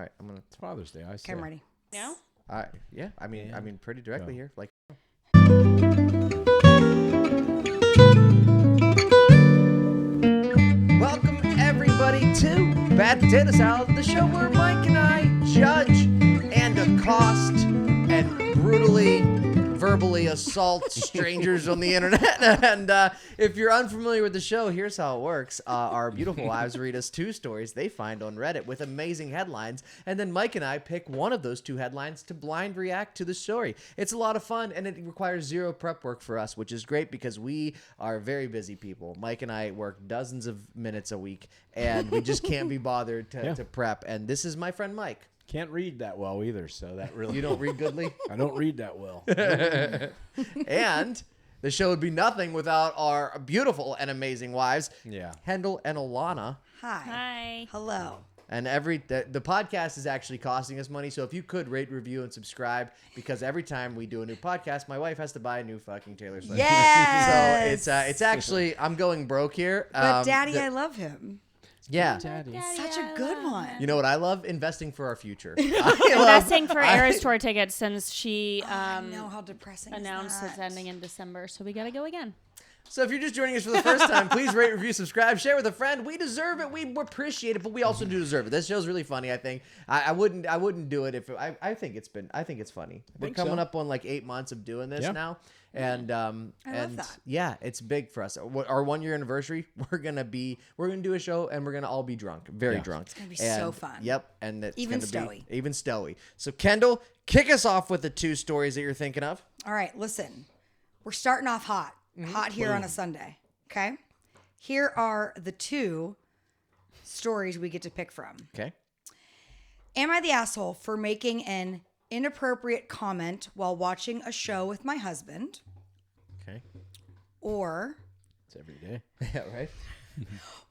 All right, It's Father's Day. I say. Okay, I'm ready. No? Yeah, I mean, pretty directly here. Like, welcome everybody to Bad Potato Salad, the show where Mike and I judge and accost and brutally, verbally assault strangers on the internet. And if you're unfamiliar with the show, here's how it works. Our beautiful wives read us 2 stories they find on Reddit with amazing headlines, and then Mike and I pick one of those 2 headlines to blind react to the story. It's a lot of fun, and it requires 0 prep work for us, which is great because we are very busy people. Mike and I work dozens of minutes a week, and we just can't be bothered to prep. And this is my friend Mike. Can't read that well either, so that really... You don't read goodly? I don't read that well. And the show would be nothing without our beautiful and amazing wives, Kendyll and Alana. Hi. Hello. And the podcast is actually costing us money, so if you could rate, review, and subscribe, because every time we do a new podcast, my wife has to buy a new fucking Taylor Swift. Yes! So it's actually, I'm going broke here. But Daddy, I love him. Yeah. Daddy. Such a good one. You know what I love? Investing for our future. Investing for Eras tour tickets since she I know how depressing announced is it's ending in December, so we got to go again. So if you're just joining us for the first time, please rate, review, subscribe, share with a friend. We deserve it. We appreciate it, but we also do deserve it. This show's really funny. I think I wouldn't do it if I think it's funny. We're coming up on like 8 months of doing this now, and I love that. Yeah, it's big for us. Our 1-year anniversary, we're gonna do a show and we're gonna all be drunk, very drunk. It's gonna be so fun. Yep, and it's Even gonna stowy. be even stowy. So Kendyll, kick us off with the 2 stories that you're thinking of. All right, listen. We're starting off hot. Hot here on a Sunday. Okay? Here are the 2 stories we get to pick from. Okay. Am I the asshole for making an inappropriate comment while watching a show with my husband? Okay. Or It's every day. Yeah, right.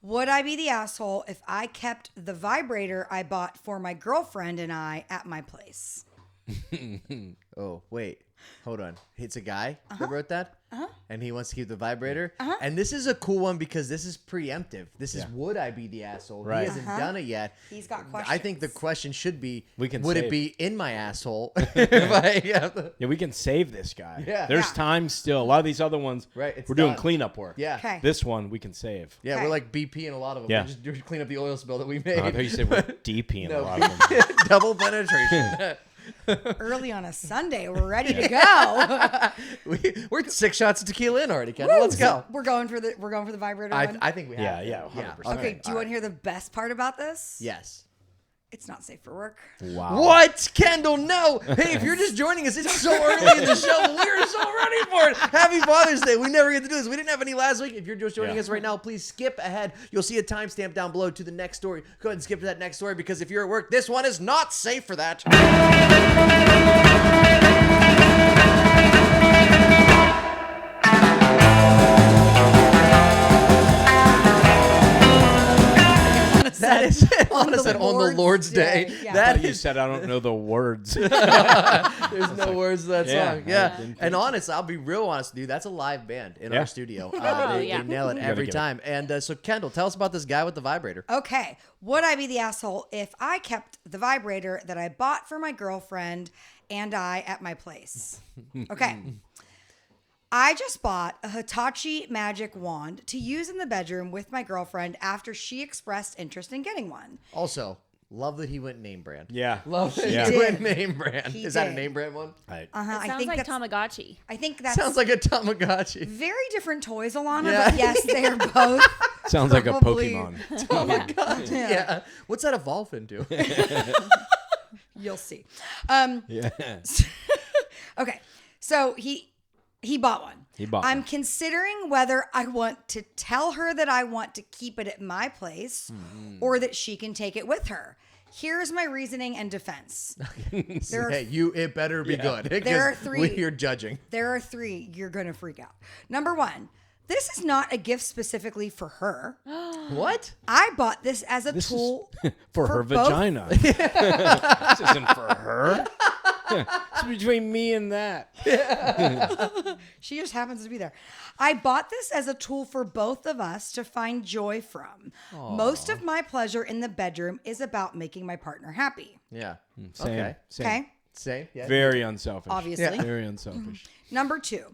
would I be the asshole if I kept the vibrator I bought for my girlfriend and I at my place? Oh, wait. Hold on. It's a guy that wrote that? And he wants to keep the vibrator? And this is a cool one because this is preemptive. This is, would I be the asshole? Right. He hasn't done it yet. He's got questions. I think the question should be, would save. it be in my asshole? If We can save this guy. Yeah. There's time still. A lot of these other ones, It's we're doing done. cleanup work. Yeah. Okay. This one we can save. Yeah, Okay. we're like BP in a lot of them. Yeah. We just clean up the oil spill that we made. I thought you said we're DP in a No, lot of them. double penetration. Early on a Sunday, we're ready to go. We're 6 shots of tequila in already, Kendyll. Let's go. We're going for the vibrator one. I think we have. Yeah, 100%. Okay, do you want to hear the best part about this? Yes. It's not safe for work. Wow. What? Kendyll, no. Hey, if you're just joining us, it's so early in the show, but we're so ready for it. Happy Father's Day. We never get to do this. We didn't have any last week. If you're just joining us right now, please skip ahead. You'll see a timestamp down below to the next story. Go ahead and skip to that next story because if you're at work, this one is not safe for that. That is Alana said on the Lord's Day. Yeah. That You is. said I don't know the words. There's no words to that Yeah, song. I Yeah. didn't And honest, I'll be real honest with you. That's a live band in our studio. They nail it gotta every get it. time. And so, Kendyll, tell us about this guy with the vibrator. Okay. Would I be the asshole if I kept the vibrator that I bought for my girlfriend and I at my place? Okay. I just bought a Hitachi magic wand to use in the bedroom with my girlfriend after she expressed interest in getting one. Also, love that he went name brand. Yeah. Love that Yeah. he went name brand. He Is that a did. name brand one? It I sounds think like that's Tamagotchi. I think that's Sounds like a Tamagotchi. very different toys, Alana, Yeah. but yes, they are both. Sounds like a Probably. Pokemon. Tamagotchi. Yeah. What's that evolve into? You'll see. Yeah. Okay. So he bought one. He bought I'm one. considering whether I want to tell her that I want to keep it at my place or that she can take it with her. Here's my reasoning and defense. There are- Hey, it better be good. There are 'cause 3. We're judging. There are 3. You're going to freak out. Number 1, this is not a gift specifically for her. What? I bought this as a This tool is for her both- vagina. This isn't for her. It's between me and that. She just happens to be there. I bought this as a tool for both of us to find joy from. Most of my pleasure in the bedroom is about making my partner happy. Yeah. Same. Okay. Same. Okay? Same. Yeah. Very unselfish. Obviously. Very unselfish. Number 2,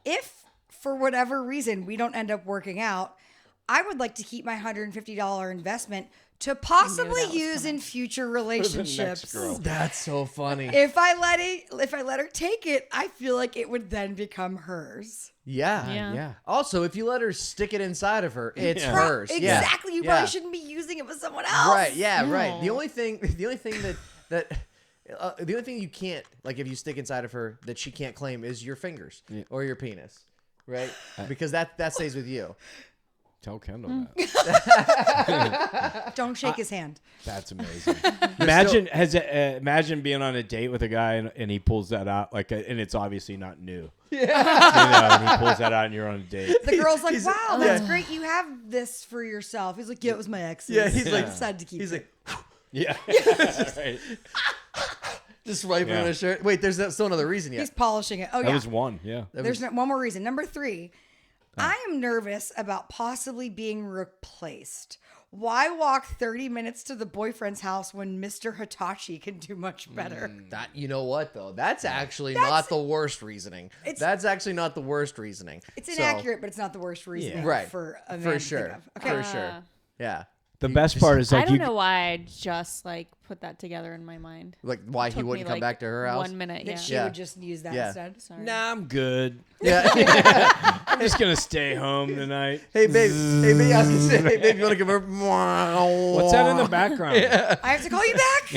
if for whatever reason we don't end up working out, I would like to keep my $150 investment to possibly use in future relationships. girl. That's so funny. If I let her take it, I feel like it would then become hers. Yeah. Yeah. Also, if you let her stick it inside of her, it's hers. Exactly. You Yeah. probably shouldn't be using it with someone else. Right. Yeah. Right. The only thing that the only thing you can't, like, if you stick inside of her that she can't claim is your fingers or your penis, right? Because that stays with you. Tell Kendyll that. Don't shake his hand. That's amazing. Imagine being on a date with a guy and he pulls that out and it's obviously not new. Yeah. And he pulls that out and you're on a date. The girl's like, "Wow, that's great. You have this for yourself." He's like, "Yeah, it was my ex's." Yeah, he's like, decided to keep He's it. like, Yeah. Right. just wiping on his shirt. Wait, there's still another reason yet. He's polishing it. Oh, That yeah. was one. Yeah. There's one more reason. Number 3, I am nervous about possibly being replaced. Why walk 30 minutes to the boyfriend's house when Mr. Hitachi can do much better? That, you know what though? That's actually not the worst reasoning. That's actually not the worst reasoning. It's inaccurate, but it's not the worst reasoning Right. for a man For to sure. think of. Okay. For sure. Yeah. The best part is I like don't know why I just put that together in my mind. Like why he Took wouldn't me, come back to her house. 1 minute, That yeah. she would just use that instead. Sorry. Nah, I'm good. Yeah. I'm just gonna stay home tonight. Hey babe. Hey babe. I was gonna say, hey babe, you wanna come over? What's that in the background? I have to call you back?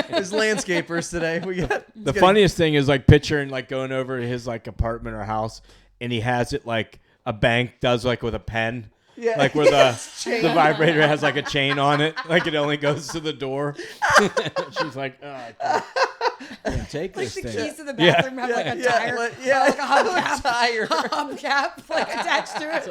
There's landscapers today. We got The funniest thing is like picturing like going over to his like apartment or house and he has it like a bank does like with a pen. Yeah. Like where the vibrator has like a chain on it. Like it only goes to the door. She's like, oh, I can't take Like this the thing. keys to the bathroom have like a tire. like a hubcap. tire. A hubcap like attached to it.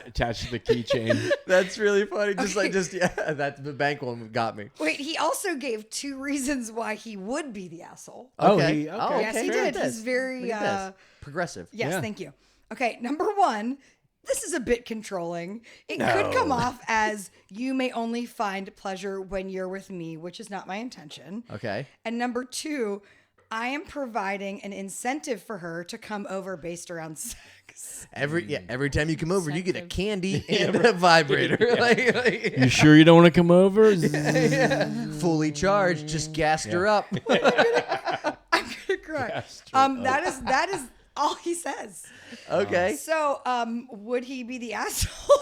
Attached to the keychain. That's really funny. That the bank one got me. Wait, he also gave 2 reasons why he would be the asshole. Okay. Yes, he Look did. at He's this. very Look at this. Progressive. Yes, Yeah. thank you. Okay, number 1. This is a bit controlling. It could come off as you may only find pleasure when you're with me, which is not my intention. Okay. And number 2, I am providing an incentive for her to come over based around sex. Every time you come over, you get a candy and a vibrator. Like, You sure you don't want to come over? fully charged, just gassed her up. I'm gonna cry. That is all he says. Okay. So, would he be the asshole?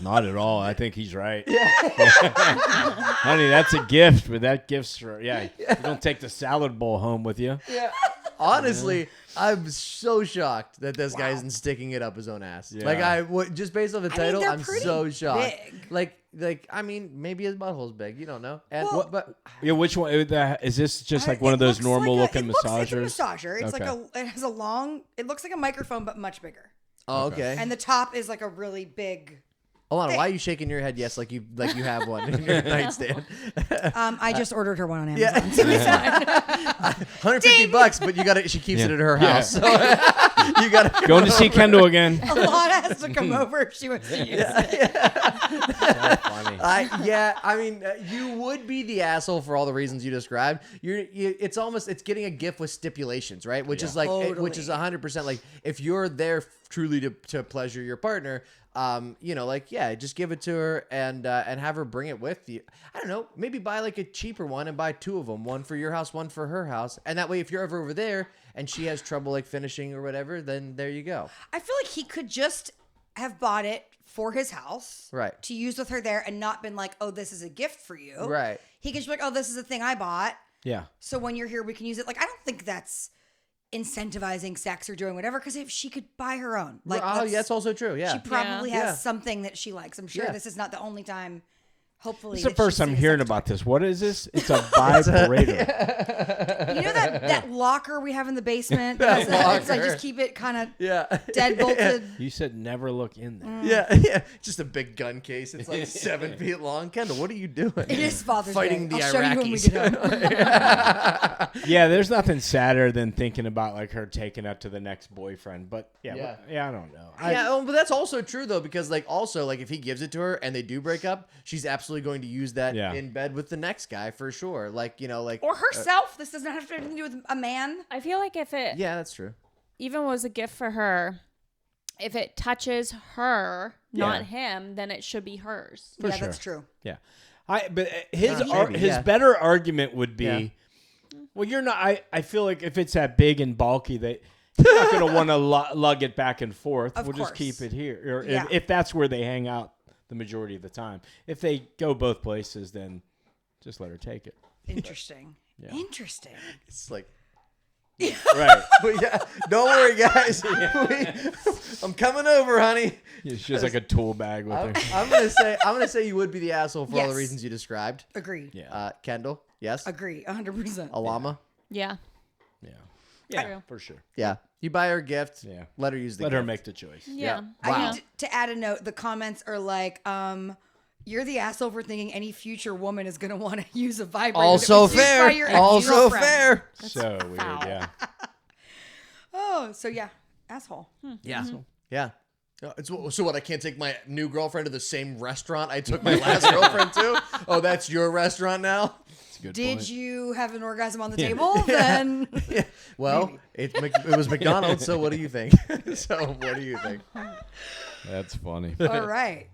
Not at all. I think he's right. Honey, that's a gift, but that gift's for, you don't take the salad bowl home with you. Yeah. Honestly, I'm so shocked that this guy isn't sticking it up his own ass. Yeah. Like just based on the title, they're I'm pretty so shocked. big. Like I mean, maybe his butthole's big. You don't know. And, Well- but Yeah, which one? Is this just like one of those normal looking massagers? It's a massager. It's Okay. it has a long, it looks like a microphone, but much bigger. oh, okay. And the top is like a really big. Alana, why are you shaking your head? Yes, like you have one in your nightstand. I just ordered her one on Amazon. So it's fine. $150, but you got it. She keeps it at her house. So you got to Going to see Kendyll again. Alana has to come over if she wants to use it. Funny. I mean, you would be the asshole for all the reasons you described. It's getting a gift with stipulations, right? Which is like, which is 100% like if you're there truly to pleasure your partner. Just give it to her and have her bring it with you. I don't know, maybe buy like a cheaper one and buy 2 of them, one for your house, one for her house, and that way if you're ever over there and she has trouble like finishing or whatever, then there you go. I feel like he could just have bought it for his house, Right. to use with her there, and not been like, "Oh, this is a gift for you." Right. He could just be like, "Oh, this is a thing I bought, Yeah. so when you're here, we can use it." Like, I don't think that's incentivizing sex or doing whatever, because if she could buy her own, like, That's also true. Yeah. she probably Yeah. has something that she likes. I'm sure Yeah. this is not the only time. Hopefully, It's the that first she's I'm seen a hearing sex about this. What is this? It's a vibrator. toy. You know that locker we have in the basement. That It's like locker. just keep it kind of Yeah. dead bolted. You said never look in there. Yeah. Just a big gun case. It's like 7 feet long. Kendyll, what are you doing? It is Father's Fighting Day. the I'll show you when we Iraqis. get home. Yeah, there's nothing sadder than thinking about like her taking it to the next boyfriend. But yeah, I don't know. Yeah, but that's also true though, because like also like if he gives it to her and they do break up, she's absolutely going to use that in bed with the next guy for sure. Like like Or herself. This doesn't have to do with a man. I feel like if it yeah, that's true. even was a gift for her, if it touches her, not him, then it should be hers. Yeah, sure. that's true. Yeah, but his Maybe, his yeah. better argument would be, Yeah. well, you're not. I feel like if it's that big and bulky, that you're not gonna want to lug it back and forth. Of We'll just course. keep it here, or Yeah. if that's where they hang out the majority of the time. If they go both places, then just let her take it. Interesting. Yeah. Interesting. It's like Right. but yeah, don't worry guys. I'm coming over, honey. It's just like a tool bag with her. I'm gonna say you would be the asshole for all the Yes. reasons you described. Agreed. Yeah. Kendall, yes. Agree. 100%. Alama, Yeah. Yeah, True. for sure. yeah. You buy her a gift. Yeah. Let her use the Let gift. her make the choice. Yeah. Wow. I need to add a note. The comments are like, you're the asshole for thinking any future woman is going to want to use a vibrator. that Also was used by fair. your Also ex-girlfriend. fair. So weird. Yeah. Oh, so yeah, asshole. Yeah. Yeah. So what? I can't take my new girlfriend to the same restaurant I took my last girlfriend to? Oh, that's your restaurant now? That's a good Did point. you have an orgasm on the table? Then Yeah. Well, it was McDonald's, so what do you think? That's funny. all right.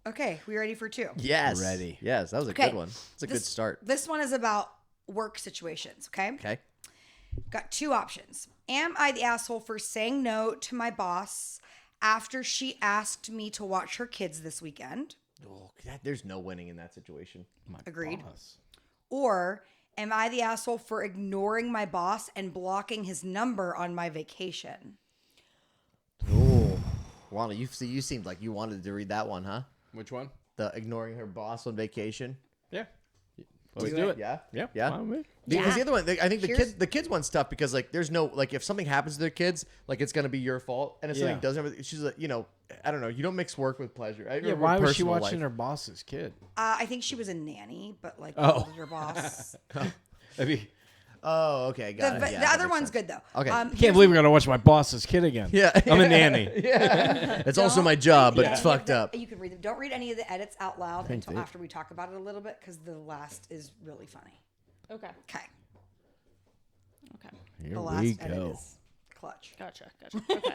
Okay, we ready for two? Yes. Ready. Yes, that was a Okay. good one. It's a good start. This one is about work situations. Okay. Okay. Got two options. Am I the asshole for saying no to my boss after she asked me to watch her kids this weekend? Oh, there's no winning in that situation. Agreed. Boss. Or am I the asshole for ignoring my boss and blocking his number on my vacation? Oh, Lana, you seemed like you wanted to read that one, huh? Which one? The ignoring her boss on vacation. Yeah. Let's do it. Yeah. Yeah. Yeah. Fine with me. Because the other one, I think Here's- the kids one's tough because like there's no like if something happens to their kids, like it's gonna be your fault, and if something Yeah. doesn't, happen, she's like, I don't know, you don't mix work with pleasure. Yeah. Why was she watching her boss's kid? I think she was a nanny, but like Oh. her boss. I mean, Oh, okay, got it. The Yeah, the that other makes one's sense. good though. Okay. I can't believe we're gonna watch my boss's kid again. Yeah. I'm a nanny. It's also my job, but it's fucked up. You can read them. Don't read any of the edits out loud until they- after we talk about it a little bit because the last is really funny. Okay. Okay. Okay. Here The last we edit go. is clutch. Gotcha. Okay.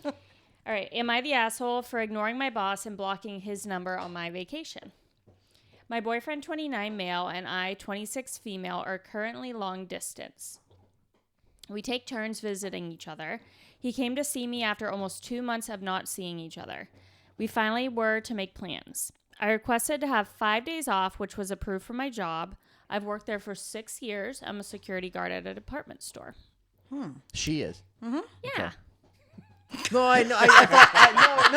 All right. Am I the asshole for ignoring my boss and blocking his number on my vacation? My boyfriend, 29 male, and I, 26 female, are currently long distance. We take turns visiting each other. He came to see me after almost 2 months of not seeing each other. We finally were to make plans. I requested to have 5 days off, which was approved for my job. I've worked there for 6 years. I'm a security guard at a department store. She is. Yeah. No, I know. I thought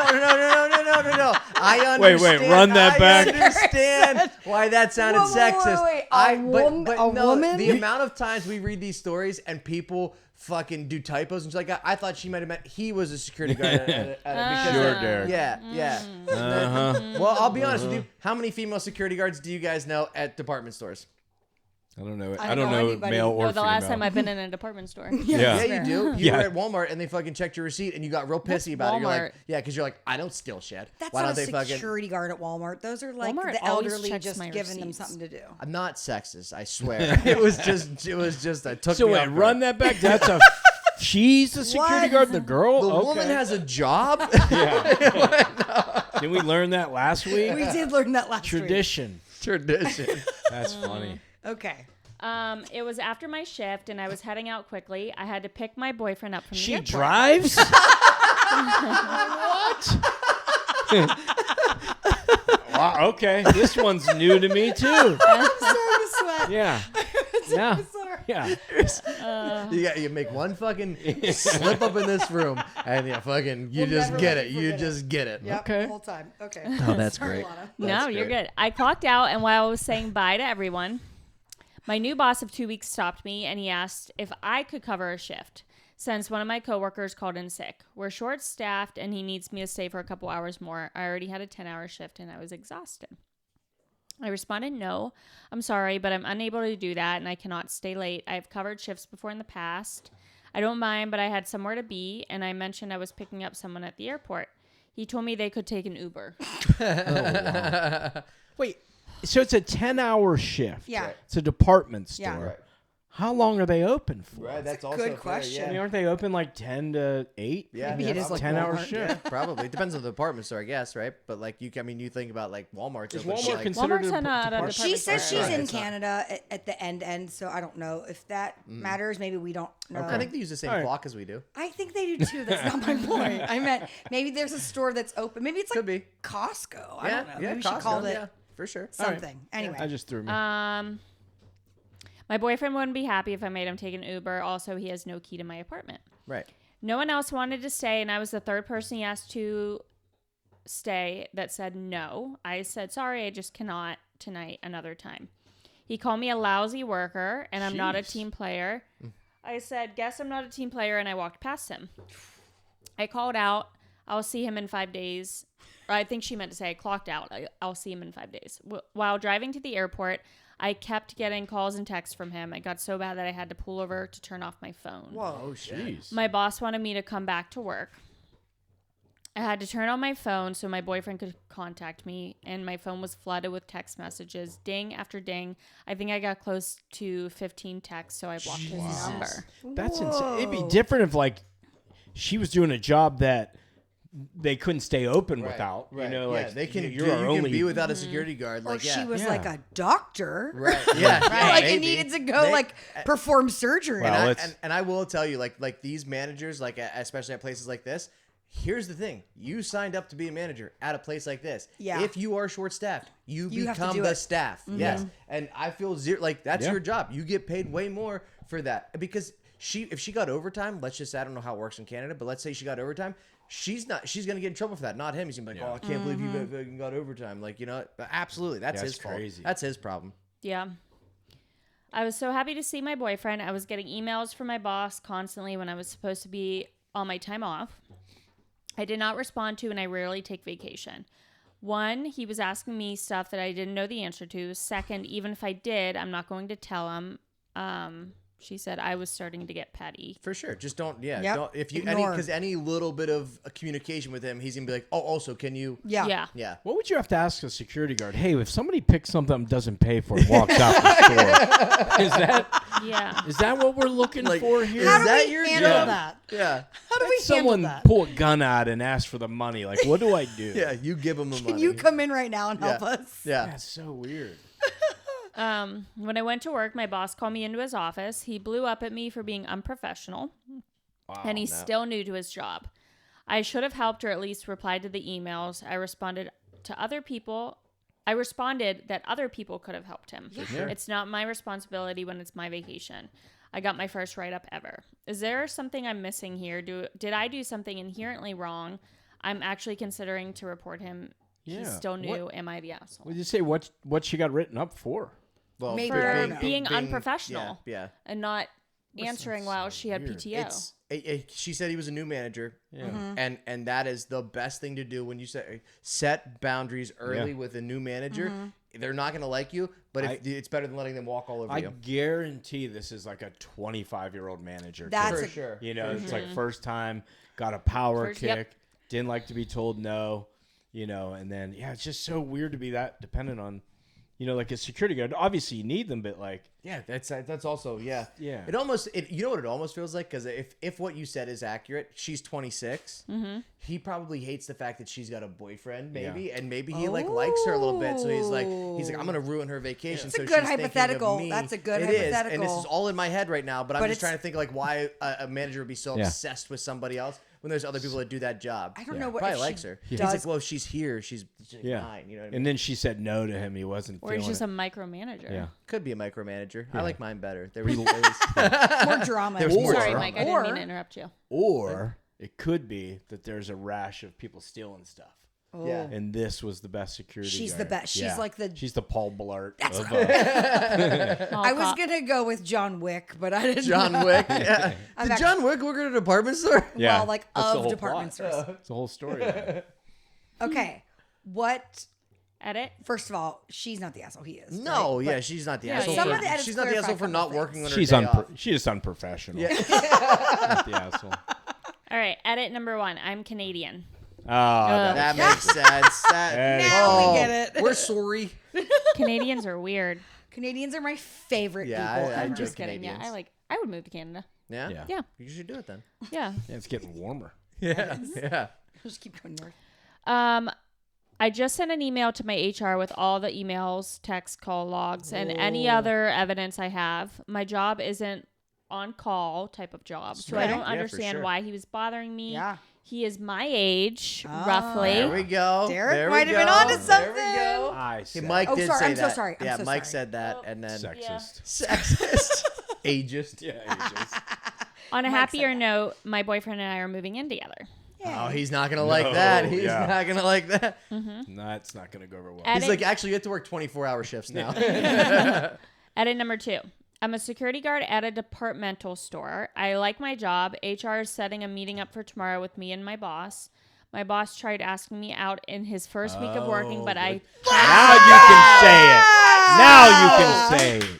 no. I Wait, understand. run that back. I understand why that sounded Whoa, whoa, sexist. wait. I A but no, woman? the amount of times we read these stories and people fucking do typos and she's like, I thought she might have meant he was a security guard because Sure, Derrick. yeah. Well, I'll be honest with you. How many female security guards do you guys know at department stores? I don't know. I I don't don't know know anybody. male or Oh, the female. last time I've been in a department store. Yeah. Yeah, you do. You Yeah. were at Walmart and they fucking checked your receipt and you got real pissy about it. You're like, Walmart. yeah, because you're like, I don't steal shit. That's Why not don't a they fucking? security guard at Walmart. Those are like Walmart the always elderly checks just my giving them receipts. something to do. I'm not sexist. I swear. it was just. I took. So me wait, off guard. run that back. That's a. She's the security What? guard. The girl. The Okay. woman has a job. Didn't we learn that last week? We did learn that last week. Tradition. Tradition. That's funny. Okay. It was after my shift, and I was heading out quickly. I had to pick my boyfriend up from the She airport. drives. What? Wow. Okay, this one's new to me too. I'm starting to sweat. Yeah. Yeah. Sorry. Yeah. You make one fucking slip up in this room, and you just never get let it. you You forget just get it. Yep, Okay. the whole time. Okay. Oh, that's Sorry, great. Lana. No, That's you're great. good. I clocked out, and while I was saying bye to everyone, My new boss of 2 weeks stopped me and he asked if I could cover a shift since one of my coworkers called in sick. We're short-staffed and he needs me to stay for a couple hours more. I already had a 10-hour shift and I was exhausted. I responded, no, I'm sorry, but I'm unable to do that and I cannot stay late. I've covered shifts before in the past. I don't mind, but I had somewhere to be, and I mentioned I was picking up someone at the airport. He told me they could take an Uber. Wait, so it's a 10-hour shift. Yeah. It's a department store. Yeah. Right. How long are they open for? Right, that's also good fair, question. I mean, aren't they open like 10 to 8? Yeah, Maybe it is like 10-hour Walmart. shift. Yeah, probably. It depends on the department store, I guess, right? But like you think about like Walmart's. Is open Walmart till, like, considered Walmart's a not a department? She says she's Right, in it's not. Canada at the end, so I don't know if that matters. Maybe we don't know. I think they use the same All right. clock as we do. I think they do too. That's not my point. I meant maybe there's a store that's open. Maybe it's like Could be. Costco. I Yeah, don't know. yeah, Maybe she Costco, called it yeah, for sure. something. Anyway, I just threw me. My boyfriend wouldn't be happy if I made him take an Uber. Also, he has no key to my apartment. Right. No one else wanted to stay, and I was the third person he asked to stay that said no. I said, sorry, I just cannot tonight, another time. He called me a lousy worker, and I'm not a Jeez. team player. I said, guess I'm not a team player, and I walked past him. I called out, I'll see him in 5 days. Or I think she meant to say I clocked out. I'll see him in 5 days. While driving to the airport, I kept getting calls and texts from him. It got so bad that I had to pull over to turn off my phone. whoa. Oh, jeez. My boss wanted me to come back to work. I had to turn on my phone so my boyfriend could contact me, and my phone was flooded with text messages, ding after ding. I think I got close to 15 texts, so I blocked his number. That's insane. It'd be different if, like, she was doing a job that they couldn't stay open without. Right. You know, yeah, like, they can. you're You our can only. be without a security guard. Or Like, yeah. she was Yeah. like a doctor. Right. Yeah. yeah, Like maybe. it needed to go They- like perform surgery. Well, And I, it's- and I will tell you, like these managers, like especially at places like this. Here's the thing: you signed up to be a manager at a place like this. Yeah. If you are short-staffed, you have to become do the it. staff. Yes. And I feel like that's Yeah. your job. You get paid way more for that because if she got overtime, let's just say, I don't know how it works in Canada, but let's say she got overtime. She's gonna get in trouble for that, not him. He's gonna be like, oh, I can't believe you got overtime. Like, you know, absolutely, that's That's his fault. crazy. That's his problem. Yeah. I was so happy to see my boyfriend. I was getting emails from my boss constantly when I was supposed to be on my time off. I did not respond to, and I rarely take vacation. One, he was asking me stuff that I didn't know the answer to. Second, even if I did, I'm not going to tell him. She said I was starting to get petty. For sure. Just don't. Yeah. Yep. Don't. If you Ignore. because any little bit of a communication with him, he's gonna be like, oh, also, can you? Yeah. Yeah. Yeah. What would you have to ask a security guard? Hey, if somebody picks something up, doesn't pay for it, walks out the store, Yeah. is that what we're looking for here? How do that we your handle job? that? Yeah. How do we Someone handle that? pull a gun out and ask for the money. Like, what do I do? Yeah. You give him the money. Can you come in right now and help Yeah. us? Yeah. That's so weird. When I went to work, my boss called me into his office. He blew up at me for being unprofessional, and he's still new to his job. I should have helped or at least replied to the emails. I responded that other people could have helped him. sure. It's not my responsibility when it's my vacation. I got my first write-up ever. Is there something I'm missing here? Did I do something inherently wrong? I'm actually considering to report him. Yeah. He's still new. What- Am I the asshole? Would you say what she got written up for? Well, Maybe. For being unprofessional. Yeah. And not answering while she had weird. PTO. She said he was a new manager. Yeah. And that is the best thing to do when you set boundaries early Yeah. with a new manager. They're not going to like you, but it's better than letting them walk all over I you. guarantee this is like a 25-year-old manager. That's For a, sure. You know, it's like first time, got a power First- kick, yep. didn't like to be told no, you know, and then, yeah, it's just so weird to be that dependent on, you know, like a security guard. Obviously, you need them, but like, Yeah, that's also Yeah. you know what it almost feels like, because if what you said is accurate, she's 26. He probably hates the fact that she's got a boyfriend, maybe, and maybe he like likes her a little bit, so he's like I'm gonna ruin her vacation. It's a so good she's thinking of hypothetical. me. That's a good It is, and hypothetical. this is all in my head right now. But I'm But just it's- trying to think like why a manager would be so Yeah. obsessed with somebody else when there's other people that do that job. I don't know what Probably if likes she her. does. He's like, well, she's here. She's yeah. fine. You know what I mean? And then she said no to him. He wasn't Or he's feeling just it. a micromanager. Yeah. Could be a micromanager. I like mine better. There more drama. There was more Sorry, drama. Mike. I didn't mean to interrupt you. Or it could be that there's a rash of people stealing stuff. Oh. Yeah. And this was the best security She's guard. the best. She's like the. She's the Paul Blart. That's of, I was gonna go with John Wick, but I didn't. John know. Wick. Yeah. I'm Did actually- John Wick work at a department store? Yeah, Well, like that's the of whole department plot. stores. It's the whole story. Okay. What? Edit. First of all, she's not the asshole. He is. No, right? yeah, But she's not the Yeah, asshole. some for- of the edits she's not the clarify asshole for a not couple working on her She's day off. she's unprofessional. Yeah. Not the asshole. All right. Edit number 1. I'm Canadian. Oh, that That makes sense. Hey. Now we get it. We're sorry. Canadians are weird. Canadians are my favorite Yeah, people. I ever. enjoy Just kidding. Yeah, Canadians. I would move to Canada. Yeah? Yeah. Yeah. You should do it then. Yeah. Yeah, it's getting warmer. Yeah. Yeah. Just keep going north. I just sent an email to my HR with all the emails, text, call logs, and any other evidence I have. My job isn't on call type of job, so I Right. don't Yeah, for understand sure. why he was bothering me. Yeah. He is my age, Ah. roughly. There we go. Derek There we might have been go. onto There we something. go. I Hey, said Mike Oh, did sorry, say I'm so that. sorry, I'm Yeah, so Mike sorry. said that, and then sexist. sexist, ageist. Yeah, ageist. On a Mike happier said that. note, my boyfriend and I are moving in together. Oh, he's not gonna like No, that. He's yeah. not gonna like that. That's not going to go over well. Edit, He's like, actually, you have to work 24-hour shifts now. edit number 2. I'm a security guard at a departmental store. I like my job. HR is setting a meeting up for tomorrow with me and my boss. My boss tried asking me out in his first week of working, but I... Now you can say it. Now you can say it.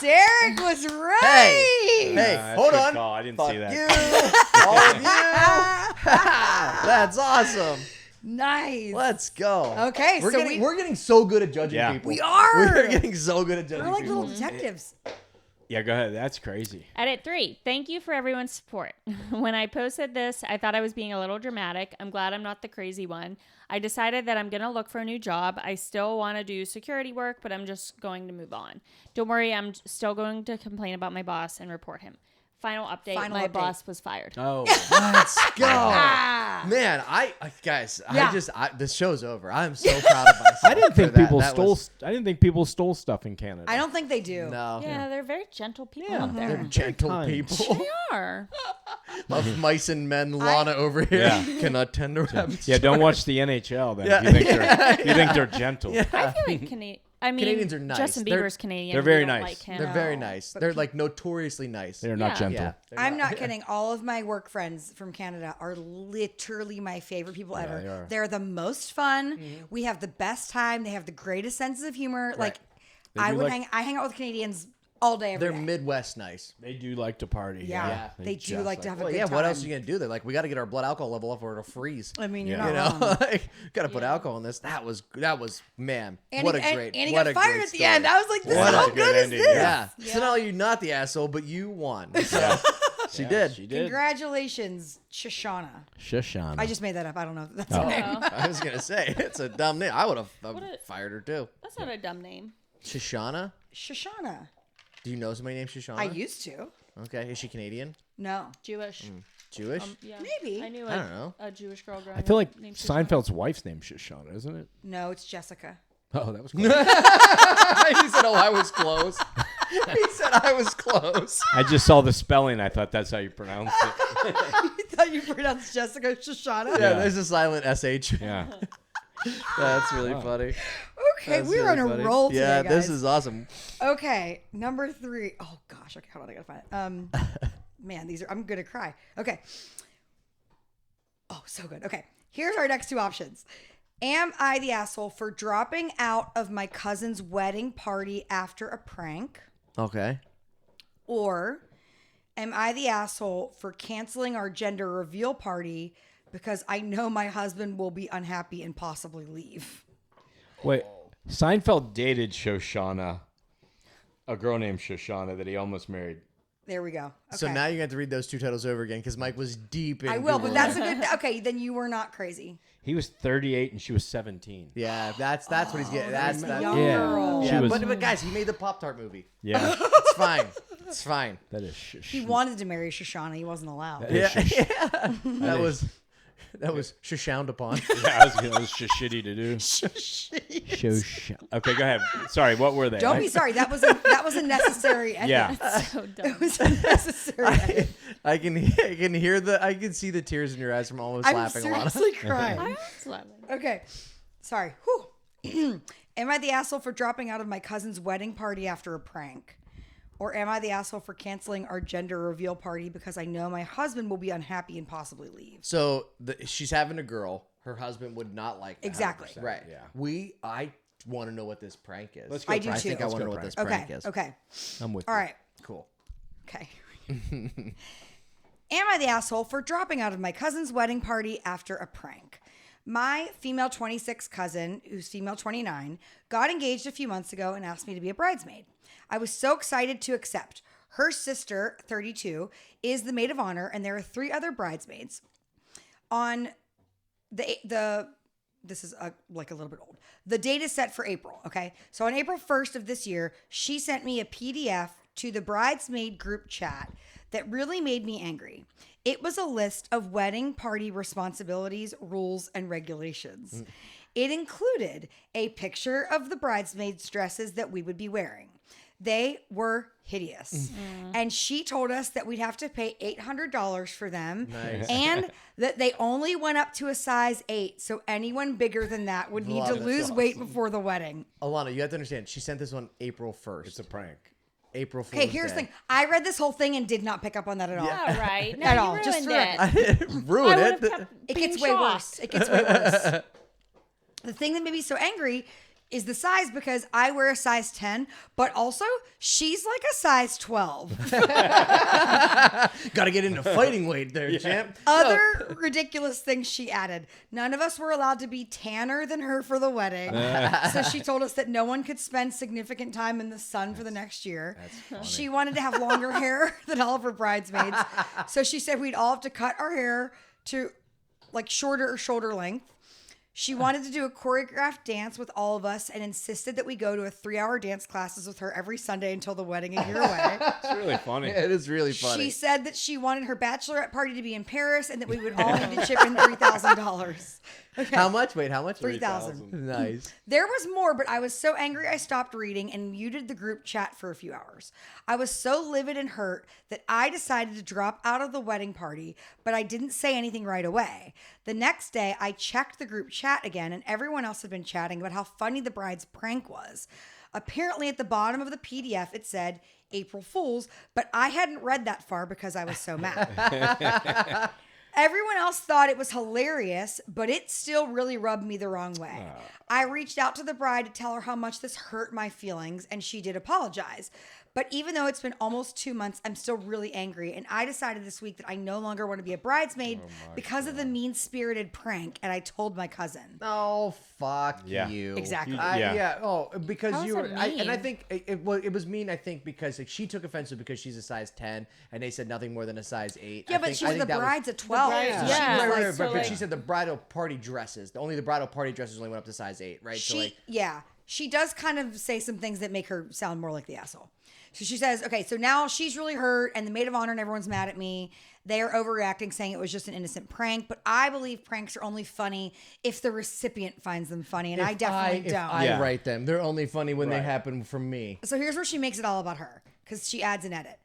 Derek was right. Hey, That's hold good on. call. I didn't Fuck see that. you, all of you. That's awesome. Nice. Let's go. Okay, we're so getting so good at judging Yeah. people. We are. We're getting so good at judging We're like people. little detectives. Yeah, go ahead. That's crazy. Edit 3. Thank you for everyone's support. When I posted this, I thought I was being a little dramatic. I'm glad I'm not the crazy one. I decided that I'm going to look for a new job. I still want to do security work, but I'm just going to move on. Don't worry, I'm still going to complain about my boss and report him. Final update, Final my update. boss was fired. Oh, Let's go. Ah. Man, guys, Yeah. this show's over. I'm so proud of myself. I didn't think for that. people That stole. was- I didn't think people stole stuff in Canada. I don't think they do. No. Yeah, they're very gentle people Yeah. out there. They're gentle kind. people. They are. Of mice and men, Lana over here Yeah. cannot tend to rabbits. Yeah, don't watch the NHL then. Yeah. If you think they're gentle. I feel like Canadians are nice. Justin They're- Bieber's Canadian. they're We very don't nice. Like him. They're very No, nice. but They're like notoriously nice. They're not Yeah. gentle. Yeah. they're I'm not kidding. All of my work friends from Canada are literally my favorite people ever. they are. They're the most fun. We have the best time. They have the greatest senses of humor. Like They I do would like- I hang out with Canadians all day every They're day. Midwest nice. They do like to party. Yeah, they do just like to have a Well, good yeah. time. What else are you gonna do? They're like, we got to get our blood alcohol level up or it'll freeze. I mean, you're Yeah. not You know, wrong. like, gotta put alcohol in this. That was man. And what he, a great. and he what got a fired great at the story. end. I was like, this What how a good is ending, this? Yeah. So now you're not the asshole, but you won. So she did. She did. Congratulations, Shoshana. Shoshana. I just made that up. I don't know if that's Oh. her name. I was gonna say it's a dumb name. I would have a- fired her too. That's not a dumb name. Shoshana. Shoshana. Do you know somebody named Shoshana? I used to. Okay. Is she Canadian? No. Jewish. Jewish? Yeah. Maybe. I knew I don't know. a Jewish girl growing I feel up like named Shoshana. Seinfeld's wife's name's Shoshana, isn't it? No, it's Jessica. Oh, that was cool. He said, "Oh, I was close." He said, "I was close." I just saw the spelling. I thought that's how you pronounced it. You thought you pronounced Jessica Shoshana? Yeah, Yeah. there's a silent sh. Yeah. That's really Wow. funny. Okay, That's we're really on a funny. roll today, Yeah, guys. this is awesome. Okay, number 3. Oh gosh, okay, hold on, I gotta find it. Man, I'm gonna cry. Okay. Oh, so good. Okay, here's our next 2 options. Am I the asshole for dropping out of my cousin's wedding party after a prank? Okay. Or am I the asshole for canceling our gender reveal party because I know my husband will be unhappy and possibly leave? Wait, Seinfeld dated Shoshana, a girl named Shoshana that he almost married. There we go. Okay. So now you have to read those 2 titles over again because Mike was deep in. I will, but Googling. that's a good. Okay, then you were not crazy. He was 38 and she was 17. Yeah, that's what he's getting. That's the that. young Yeah. girl. She Yeah, was- but guys, he made the Pop-Tart movie. Yeah, It's fine. It's fine. that is. He wanted to marry Shoshana. He wasn't allowed. That is Yeah, that was. That was shoushaned upon. Yeah, that was just shitty to do. Okay, go ahead. Sorry, what were they? Don't be sorry. That was a necessary edit. Yeah. So dumb. It was a necessary edit. I can see the tears in your eyes from almost I'm laughing a lot. seriously crying. I was laughing. Okay. Sorry. Whew. Am I the asshole for dropping out of my cousin's wedding party after a prank? Or am I the asshole for canceling our gender reveal party because I know my husband will be unhappy and possibly leave? So she's having a girl. Her husband would not like that. Exactly. Right. Yeah. I want to know what this prank is. Let's go I do prank. too. I think I Let's want to go know what this prank. prank Okay. is. Okay. I'm with All you. right. Cool. Okay. Am I the asshole for dropping out of my cousin's wedding party after a prank? My female 26 cousin, who's female 29, got engaged a few months ago and asked me to be a bridesmaid. I was so excited to accept. Her sister, 32, is the maid of honor, and there are 3 other bridesmaids. On this is like a little bit old. The date is set for April, okay? So on April 1st of this year, she sent me a PDF to the bridesmaid group chat that really made me angry. It was a list of wedding party responsibilities, rules, and regulations. It included a picture of the bridesmaids' dresses that we would be wearing. They were hideous. And she told us that we'd have to pay $800 for them. Nice. And that they only went up to a size 8. So anyone bigger than that would need to That's lose weight before the wedding. Alana, you have to understand. She sent this on April 1st. It's a prank. April Fool's Okay, here's the Day. thing. I read this whole thing and did not pick up on that at all. All right. No, At you all. ruined Just for it. I didn't ruin I it. would've kept It being gets way shocked. worse. It gets way worse. The thing that made me so angry is the size, because I wear a size 10, but also she's like a size 12. Got to get into fighting weight there, champ. Other ridiculous things she added. None of us were allowed to be tanner than her for the wedding. So she told us that no one could spend significant time in the sun for the next year. She wanted to have longer hair than all of her bridesmaids. So she said we'd all have to cut our hair to like shorter or shoulder length. She wanted to do a choreographed dance with all of us and insisted that we go to a 3-hour dance classes with her every Sunday until the wedding a year away. It's really funny. It is really funny. She said that she wanted her bachelorette party to be in Paris and that we would all need to chip in $3,000. Okay. How much? Wait, how much? 3,000. Nice. There was more, but I was so angry I stopped reading and muted the group chat for a few hours. I was so livid and hurt that I decided to drop out of the wedding party, but I didn't say anything right away. The next day, I checked the group chat again, and everyone else had been chatting about how funny the bride's prank was. Apparently, at the bottom of the PDF, it said April Fools, but I hadn't read that far because I was so mad. Everyone else thought it was hilarious, but it still really rubbed me the wrong way. I reached out to the bride to tell her how much this hurt my feelings, and she did apologize. But even though it's been almost 2 months, I'm still really angry. And I decided this week that I no longer want to be a bridesmaid because of the mean-spirited prank. And I told my cousin. Oh, fuck Yeah. you. Exactly. Yeah. Oh, because How is you were. that And I mean? think it was mean. I think because like, she took offensive because she's a size 10, and they said nothing more than a size 8. Yeah, I but think, she I was think the that was- bride's at 12. bride- So yeah. she was Right, like, right, so, but like- she said the bridal party dresses. Only the bridal party dresses only went up to size 8, right? She does kind of say some things that make her sound more like the asshole. So she says, okay, so now she's really hurt and the maid of honor and everyone's mad at me. They are overreacting, saying it was just an innocent prank. But I believe pranks are only funny if the recipient finds them funny. And I definitely if don't. I Yeah. write them, they're only funny when they Right. happen from me. So here's where she makes it all about her, because she adds an edit.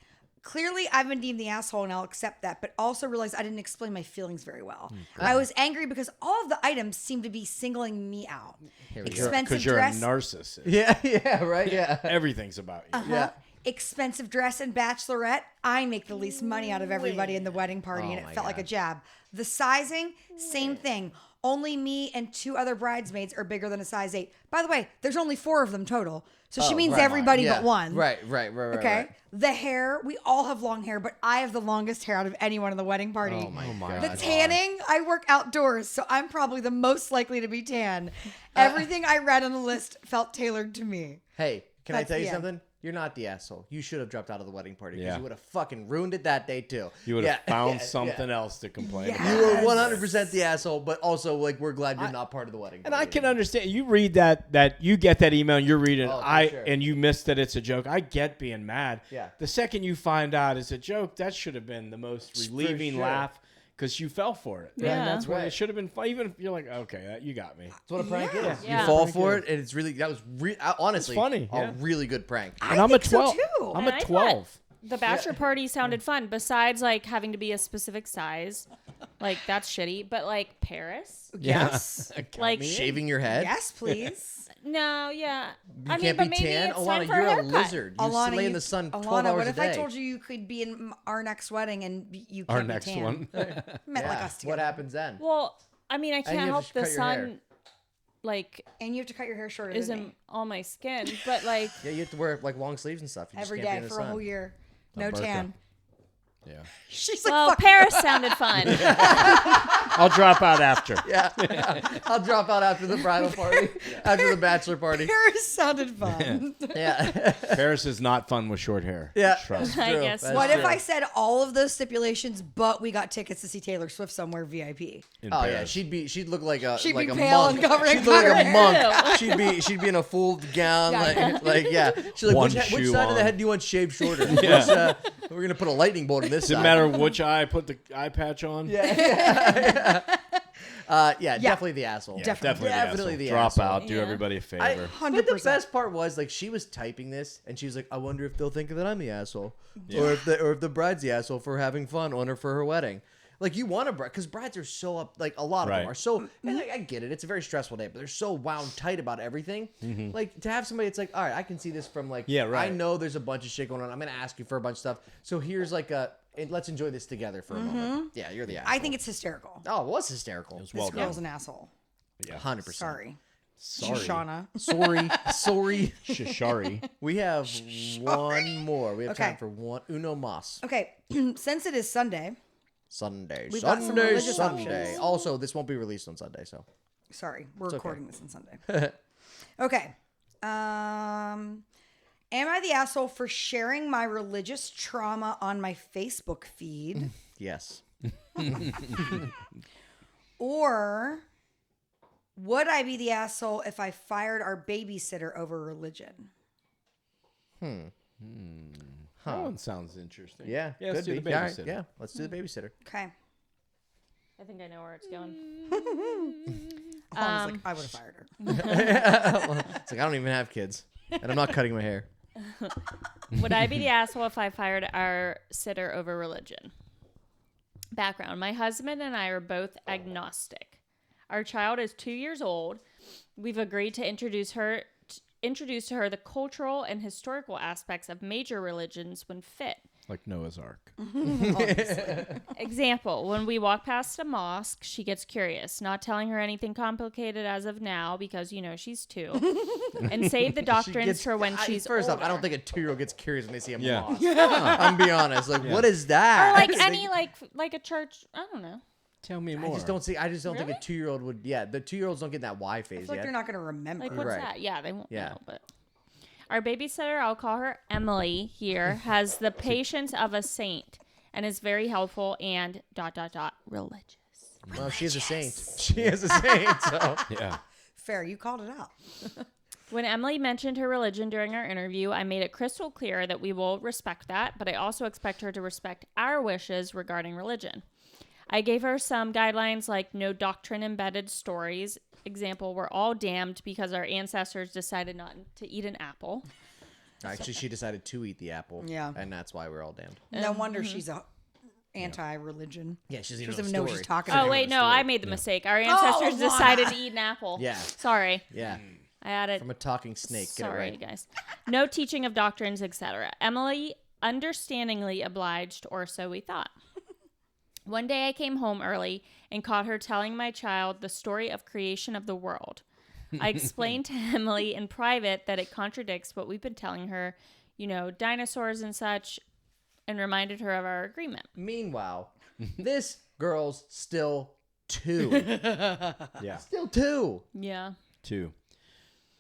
Clearly, I've been deemed the asshole, and I'll accept that, but also realize I didn't explain my feelings very well. I was angry because all of the items seemed to be singling me out. Expensive Because you're dress, a narcissist. Yeah, right. Yeah. Everything's about you. Yeah. expensive dress and bachelorette. I make the least money out of everybody in the wedding party, and it my felt like a God. jab. The sizing, same thing. Only me and 2 other bridesmaids are bigger than a size 8. By the way, there's only 4 of them total. So she means right. everybody Yeah. but one. Right. Okay. Right. The hair, we all have long hair, but I have the longest hair out of anyone in the wedding party. Oh my God. The tanning, I work outdoors, so I'm probably the most likely to be tan. Everything I read on the list felt tailored to me. Hey, can I That's tell you the end. something? You're not the asshole. You should have dropped out of the wedding party because Yeah. you would have fucking ruined it that day too. You would have Yeah. found Yeah. something else to complain Yeah. about. You were 100% the asshole, but also like we're glad you're not part of the wedding. And I party can anymore. understand. You read that you get that email and you're reading Oh, for sure. and you missed that it's a joke. I get being mad. Yeah. The second you find out it's a joke, that should have been the most relieving sure. laugh. because you fell for it. Yeah. And that's why Right. it should have been fun. Even if you're like, okay, you got me. That's what a prank is. Yeah. You fall Prank for is. it, and it's really, that was honestly funny, a yeah. really good prank. I And I'm think a 12. so too. I'm And a I thought 12. The bachelor party sounded fun. Besides, like having to be a specific size, like that's shitty. But like Paris, Yes. like Shaving your head? Yes, please. no, yeah. You I mean, can't but be maybe tan? it's Alana, time for you're a a haircut. lizard. You Alana, lay in the sun 12 Alana, hours what a if day. I told you could be in our next wedding and you can't Our be next tan? one. Meant like Yeah. us What together. happens then? Well, I mean, I you can't have help to the cut your hair. sun, like, And you have to cut your hair shorter than isn't me. on my skin. But like, Yeah, you have to wear like long sleeves and stuff. You just Every can't be day in the for a sun. whole year. No Alberta. tan. Yeah. She's like, well, fuck Paris sounded fun. I'll drop out after. Yeah. I'll drop out after the bridal party, after the bachelor party. Paris sounded fun. Yeah. Paris is not fun with short hair. Yeah. Trust me. I True. guess That's What if true. I said all of those stipulations, but we got tickets to see Taylor Swift somewhere VIP? In Oh yeah, Paris. she'd look like a She'd like be a pale monk. and covering She'd look like a her monk. She'd be in a full gown, Yeah. like yeah. She's like, One which shoe side of the on. head do you want shaved shorter? Yeah. We're gonna put a lightning bolt in this Doesn't side. matter which eye I put the eye patch on. Yeah, definitely the asshole. Yeah, Definitely. Definitely the Drop asshole. out. Do Yeah. everybody a I, favor. but the 100%. best part was like she was typing this and she was like, I wonder if they'll think that I'm the asshole, or if the bride's the asshole for having fun on her for her wedding. Like you want a bride because brides are so up, like a lot of them Right. are so. And I get it; it's a very stressful day, but they're so wound tight about everything. Like to have somebody, it's like, all right, I can see this from like, Yeah, right. I know there's a bunch of shit going on. I'm gonna ask you for a bunch of stuff. So here's like and let's enjoy this together for a moment. Yeah, you're the asshole. I think it's hysterical. Oh, it was hysterical. It was This well girl's done. an asshole. Yeah. 100%. Sorry. Sorry. Shoshana. Sorry. Shishari. We have one more. We have Okay. time for one. Uno mas. Okay, since it is Sunday, Sunday. We've got some Sunday. religious Sunday. options. Also, this won't be released on Sunday, so. sorry, we're okay. recording this on Sunday. Okay. Am I the asshole for sharing my religious trauma on my Facebook feed? Yes. Or would I be the asshole if I fired our babysitter over religion? That one sounds interesting. Yeah. Yeah, let's could do the be. All right, babysitter. yeah. Let's do the babysitter. Okay. I think I know where it's going. I was like, I would have fired her. It's like, I don't even have kids. And I'm not cutting my hair. Would I be the asshole if I fired our sitter over religion? Background. My husband and I are both agnostic. Our child is 2 years old. We've agreed to introduce to her the cultural and historical aspects of major religions when fit. Like Noah's Ark. Example, when we walk past a mosque, she gets curious, not telling her anything complicated as of now because, you know, she's 2. And save the doctrines for when she's First older. off, I don't think a 2-year-old gets curious when they see a Yeah. mosque. I'm be honest. Like, what is that? Or like any, like a church, I don't know. Tell me I more. just don't think Really? a 2-year-old would. Yeah, the 2-year-olds don't get in that Y I phase feel like yet. they're not going to remember. Like, what's Right. that? Yeah, they won't Yeah. know, but... Our babysitter, I'll call her Emily here, has the patience of a saint and is very helpful and ... religious. Well, she is a saint. She is a saint. So Yeah. Fair, you called it out. When Emily mentioned her religion during our interview, I made it crystal clear that we will respect that, but I also expect her to respect our wishes regarding religion. I gave her some guidelines like no doctrine-embedded stories. Example, we're all damned because our ancestors decided not to eat an apple. actually, she decided to eat the apple. Yeah. And that's why we're all damned. No wonder she's a anti-religion. Yeah, she She doesn't doesn't know know the what she's story. talking Oh, about. wait, no, story. I made the mistake. Our ancestors Lana. decided to eat an apple. Yeah. Sorry. Yeah. I added... From a talking snake. Get Sorry, it right. guys. No teaching of doctrines, etc. Emily understandingly obliged, or so we thought. One day I came home early and caught her telling my child the story of creation of the world. I explained to Emily in private that it contradicts what we've been telling her, you know, dinosaurs and such, and reminded her of our agreement. Meanwhile, this girl's still 2. Yeah. Still 2. Yeah. 2.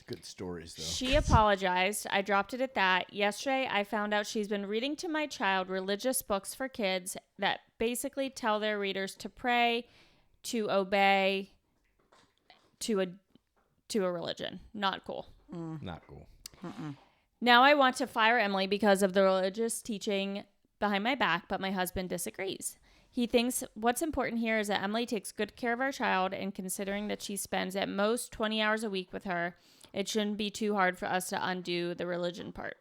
Good stories, though. She apologized. I dropped it at that. Yesterday, I found out she's been reading to my child religious books for kids that basically tell their readers to pray, to obey, to a religion. Not cool. Not cool. Now I want to fire Emily because of the religious teaching behind my back, but my husband disagrees. He thinks what's important here is that Emily takes good care of our child, and considering that she spends at most 20 hours a week with her, it shouldn't be too hard for us to undo the religion part.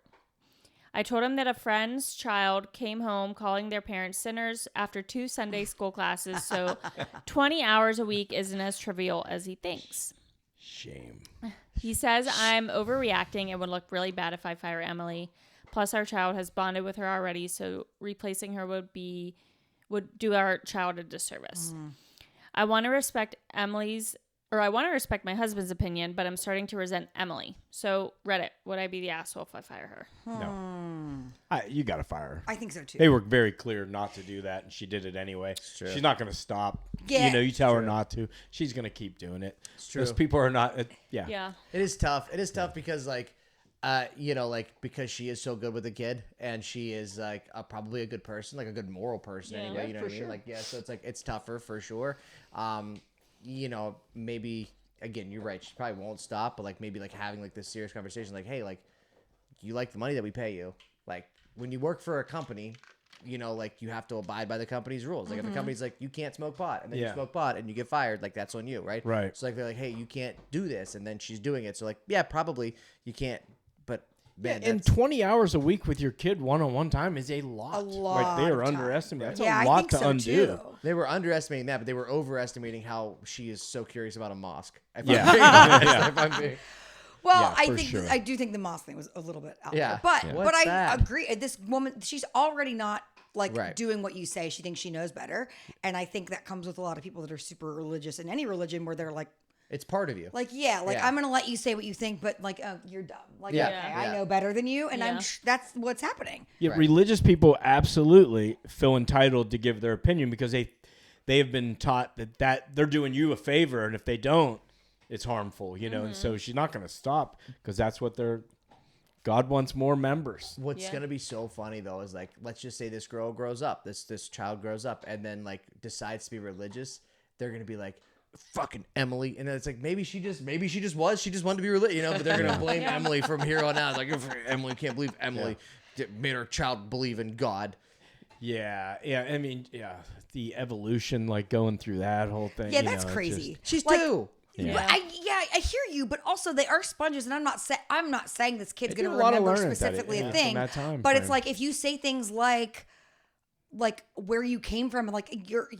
I told him that a friend's child came home calling their parents sinners after 2 Sunday school classes, so 20 hours a week isn't as trivial as he thinks. Shame. He says I'm overreacting and would look really bad if I fire Emily. Plus, our child has bonded with her already, so replacing her would do our child a disservice. I want to respect my husband's opinion, but I'm starting to resent Emily. So, Reddit, would I be the asshole if I fire her? No. You got to fire her. I think so too. They were very clear not to do that, and she did it anyway. She's not going to stop. Yeah. You tell her not to. She's going to keep doing it. It's true. Those people are not. Yeah. It is tough. It is tough because because she is so good with the kid, and she is like probably a good person, like a good moral person anyway. You know what I mean? Like, so it's like it's tougher for sure. Maybe again, you're right. She probably won't stop, but like maybe like having like this serious conversation, like, hey, like you like the money that we pay you, like when you work for a company. Like you have to abide by the company's rules. Like if the company's like, you can't smoke pot, and then you smoke pot and you get fired, like that's on you, right? Right. So like they're like, hey, you can't do this, and then she's doing it. So like, yeah, probably you can't. But man, and 20 hours a week with your kid one-on-one time is a lot. A lot Right, they are of time. underestimating. That's Yeah, a I lot think to so undo. too. They were underestimating that, but they were overestimating how she is so curious about a mosque. If Yeah. I'm being honest, if I'm being- Well, Yeah, for sure. I do think the moss thing was a little bit out Yeah. there. But Yeah. but What's I that? agree. This woman, she's already not like Right. doing what you say. She thinks she knows better. And I think that comes with a lot of people that are super religious in any religion where they're like, it's part of you. yeah. Yeah. I'm going to let you say what you think, but like, oh, you're dumb. Like, Yeah. okay, Yeah. I know better than you. And Yeah. that's what's happening. Yeah, Right. religious people absolutely feel entitled to give their opinion because they have been taught that they're doing you a favor, and if they don't, it's harmful, And so she's not going to stop because that's what God wants more members. What's Yeah. gonna be so funny though is like, let's just say this girl grows up, this child grows up, and then like decides to be religious. They're gonna be like, fucking Emily, and then it's like maybe she just wanted to be religious, But they're gonna blame Emily from here on out. It's like, Emily can't believe Emily made her child believe in God. Yeah. I mean, the evolution, like going through that whole thing. Yeah, that's crazy. She's Like, 2. Yeah. But I hear you, but also they are sponges, and I'm not saying this kid's They going do to a lot of remember learning at that- specifically yeah, a from thing. that time But it's frame. like if you say things like where you came from, like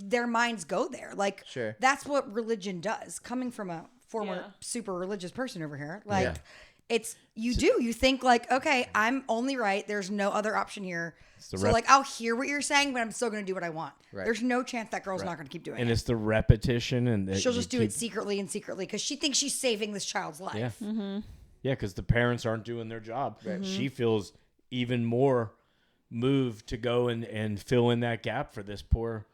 their minds go there. Like Sure. that's what religion does. Coming from a former Yeah. super religious person over here, like Yeah. it's you think like, okay, I'm only right. There's no other option here. the So rep- like I'll hear what you're saying, but I'm still going to do what I want. Right. There's no chance that girl's not going to keep doing And it. it's the repetition, and that She'll you just do keep- it secretly because she thinks she's saving this child's life. Yeah. Mm-hmm. Yeah, because the parents aren't doing their job. She feels even more moved to go and fill in that gap for this poor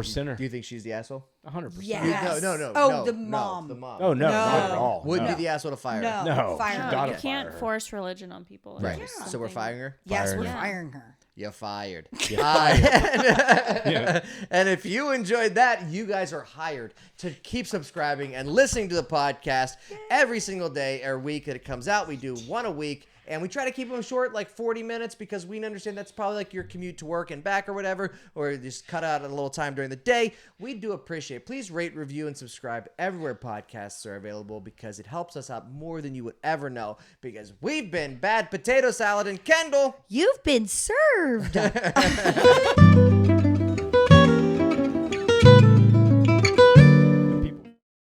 sinner. Do you think she's the asshole? 100%. Yes. No. Oh, no, the no, mom. the mom. Oh, no, not at all. Would no. be the asshole to fire her. No, No, fire she's her. gotta You can't fire her. force religion on people. Right. It's So we're something- firing her? Yes, Fire we're her. firing her. You're fired. Yeah. And if you enjoyed that, you guys are hired to keep subscribing and listening to the podcast every single day or week that it comes out. We do one a week. And we try to keep them short, like 40 minutes, because we understand that's probably like your commute to work and back or whatever, or just cut out a little time during the day. We do appreciate it. Please rate, review, and subscribe everywhere podcasts are available because it helps us out more than you would ever know. Because we've been Bad Potato Salad and Kendyll. You've been served.